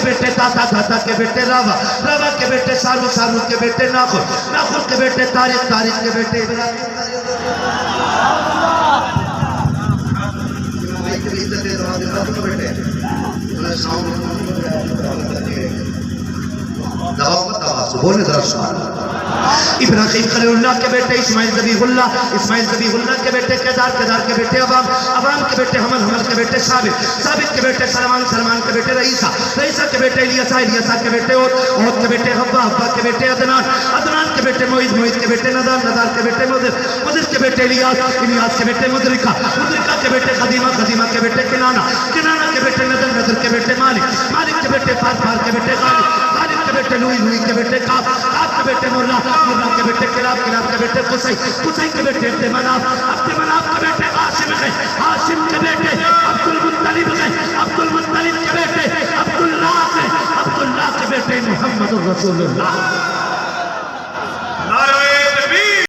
बेटे ताता, ताता के बेटे रावा, रावा के बेटे सारू, सारू के बेटे नाखुन, नाखुन के बेटे तारिक, तारिक के बेटे इब्राहिम। बोले इब्राहिम खलीलुल्लाह के बेटे इस्माइल ज़बीहुल्लाह, इस्माइल ज़बीहुल्लाह के बेटे केदार, केदार के बेटे अबाम, अबाम के बेटे हमल, हमल के बेटे साबित, साबित के बेटे सलमान, सलमान के बेटे रईसा, रईसा के बेटे इलियासा, इलियासा के बेटे ओद, ओद के बेटे हब्बा, हब्बा के बेटे अदनान, अदनान के बेटे मोइद, मोइद के बेटे नदार, नदार के बेटे मुदिर, मुदिर के बेटे इलियास, इलियास के बेटे मुदरिका, मुदरिका के बेटे खदीमा, खदीमा के बेटे किनाना, किनाना के बेटे नदर, नदर के बेटे मालिक, मालिक के बेटे फार, फार के बेटे गालिब, गालिब के बेटे लुई, लुई के बेटे काब, काब के बेटे मुर्रा, मुर्रा के बेटे किलाब, किलाब के बेटे कुसै, कुसै के बेटे अब्दे मनाफ, अब्दे मनाफ के बेटे हाशिम है, हाशिम के बेटे अब्दुल मुत्तलिब है, अब्दुल मुत्तलिब के बेटे अब्दुल्लाह है, अब्दुल्लाह के बेटे मुहम्मदुर रसूलुल्लाह।